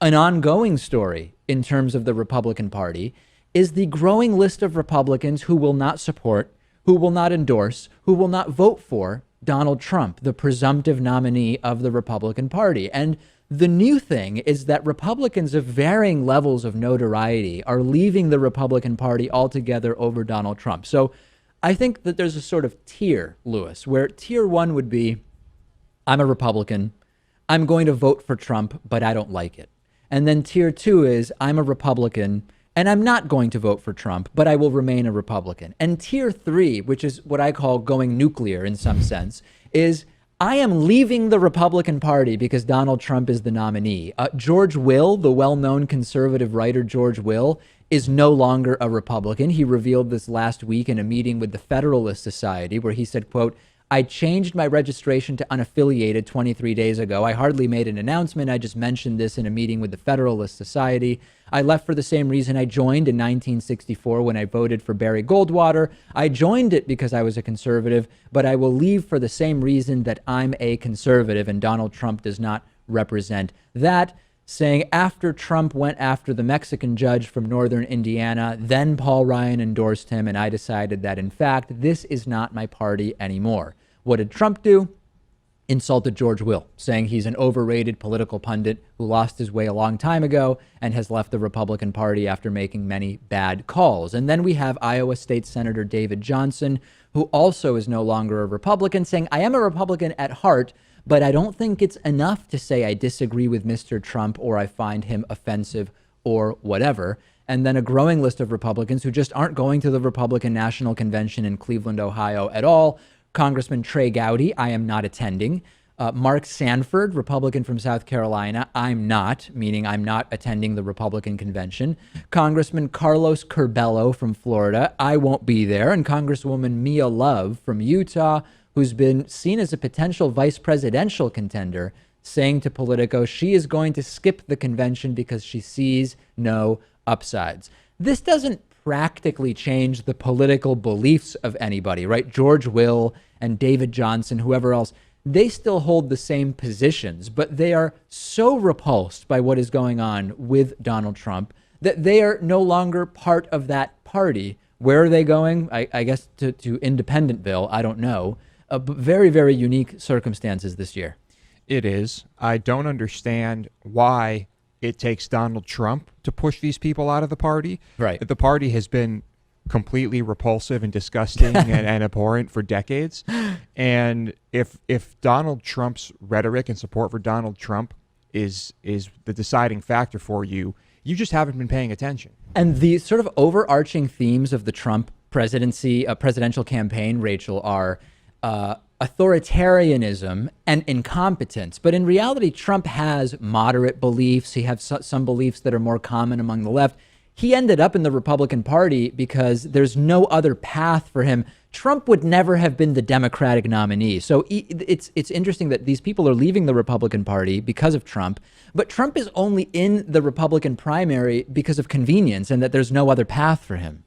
An ongoing story in terms of the Republican Party is the growing list of Republicans who will not support, who will not endorse, who will not vote for Donald Trump, the presumptive nominee of the Republican Party. And the new thing is that Republicans of varying levels of notoriety are leaving the Republican Party altogether over Donald Trump. So I think that there's a sort of tier, Lewis, where tier one would be, I'm a Republican, I'm going to vote for Trump, but I don't like it. And then tier two is, I'm a Republican and I'm not going to vote for Trump, but I will remain a Republican. And tier three, which is what I call going nuclear in some sense, is I am leaving the Republican Party because Donald Trump is the nominee. George Will, the well-known conservative writer George Will, is no longer a Republican. He revealed this last week in a meeting with the Federalist Society, where he said, quote, I changed my registration to unaffiliated 23 days ago. I hardly made an announcement. I just mentioned this in a meeting with the Federalist Society. I left for the same reason I joined in 1964 when I voted for Barry Goldwater. I joined it because I was a conservative, but I will leave for the same reason that I'm a conservative, and Donald Trump does not represent that. Saying after Trump went after the Mexican judge from northern Indiana, then Paul Ryan endorsed him, and I decided that, in fact, this is not my party anymore. What did Trump do? Insulted George Will, saying he's an overrated political pundit who lost his way a long time ago and has left the Republican Party after making many bad calls. And then we have Iowa State Senator David Johnson, who also is no longer a Republican, saying, I am a Republican at heart, but I don't think it's enough to say I disagree with Mr. Trump or I find him offensive or whatever. And then a growing list of Republicans who just aren't going to the Republican National Convention in Cleveland, Ohio at all. Congressman Trey Gowdy, I am not attending. Mark Sanford, Republican from South Carolina, I'm not, meaning I'm not attending the Republican convention. Congressman Carlos Curbelo from Florida, I won't be there. And Congresswoman Mia Love from Utah, who's been seen as a potential vice presidential contender, saying to Politico she is going to skip the convention because she sees no upsides. This doesn't practically change the political beliefs of anybody, right? George Will and David Johnson, whoever else, they still hold the same positions, but they are so repulsed by what is going on with Donald Trump that they are no longer part of that party. Where are they going? I guess to Independentville. I don't know. But very, very unique circumstances this year. It is. I don't understand why it takes Donald Trump to push these people out of the party. Right. The party has been completely repulsive and disgusting and abhorrent for decades. And if Donald Trump's rhetoric and support for Donald Trump is the deciding factor for you, you just haven't been paying attention. And the sort of overarching themes of the Trump presidency, presidential campaign, Rachel, are authoritarianism and incompetence. But in reality, Trump has moderate beliefs. He has some beliefs that are more common among the left. He ended up in the Republican Party because there's no other path for him. Trump would never have been the Democratic nominee. So it's interesting that these people are leaving the Republican Party because of Trump, but Trump is only in the Republican primary because of convenience and that there's no other path for him.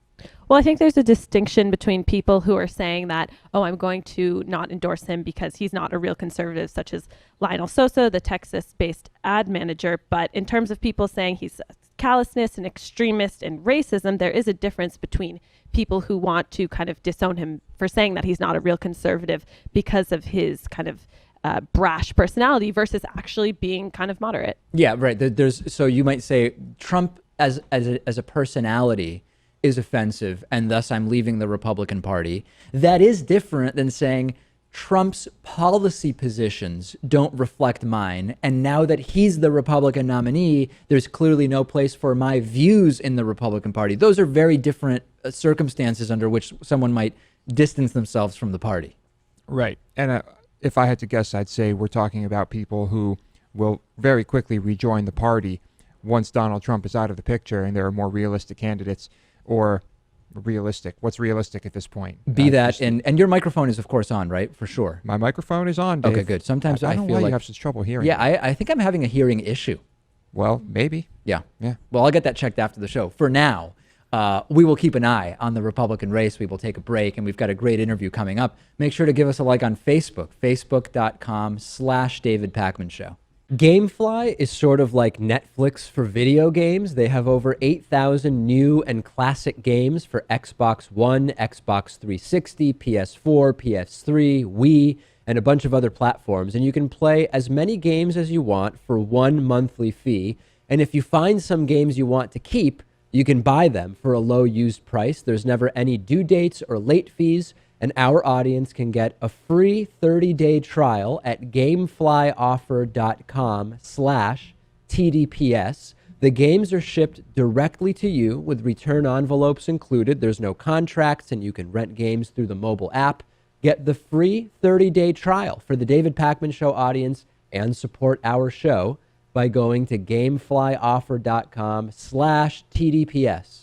Well, I think there's a distinction between people who are saying that, oh, I'm going to not endorse him because he's not a real conservative, such as Lionel Sosa, the Texas-based ad manager. But in terms of people saying he's callousness and extremist and racism, there is a difference between people who want to kind of disown him for saying that he's not a real conservative because of his kind of brash personality versus actually being kind of moderate. Yeah, right. So you might say Trump as a personality is offensive, and thus I'm leaving the Republican Party. That is different than saying Trump's policy positions don't reflect mine, and now that he's the Republican nominee, there's clearly no place for my views in the Republican Party. Those are very different circumstances under which someone might distance themselves from the party. Right. And if I had to guess, I'd say we're talking about people who will very quickly rejoin the party once Donald Trump is out of the picture and there are more realistic candidates. Or realistic. What's realistic at this point? Be that, and your microphone is, of course, on, right? For sure. My microphone is on, Dave. Okay, good. Sometimes I don't know feel why like you have such trouble hearing. Yeah, I think I'm having a hearing issue. Well, maybe. Yeah. Yeah. Well, I'll get that checked after the show. For now, we will keep an eye on the Republican race. We will take a break, and we've got a great interview coming up. Make sure to give us a like on Facebook, facebook.com/David Pakman Show. Gamefly is sort of like Netflix for video games. They have over 8,000 new and classic games for Xbox One, Xbox 360, PS4, PS3, Wii, and a bunch of other platforms. And you can play as many games as you want for one monthly fee. And if you find some games you want to keep, you can buy them for a low used price. There's never any due dates or late fees. And our audience can get a free 30-day trial at gameflyoffer.com/TDPS. The games are shipped directly to you with return envelopes included. There's no contracts, and you can rent games through the mobile app. Get the free 30-day trial for the David Pakman Show audience and support our show by going to gameflyoffer.com/TDPS.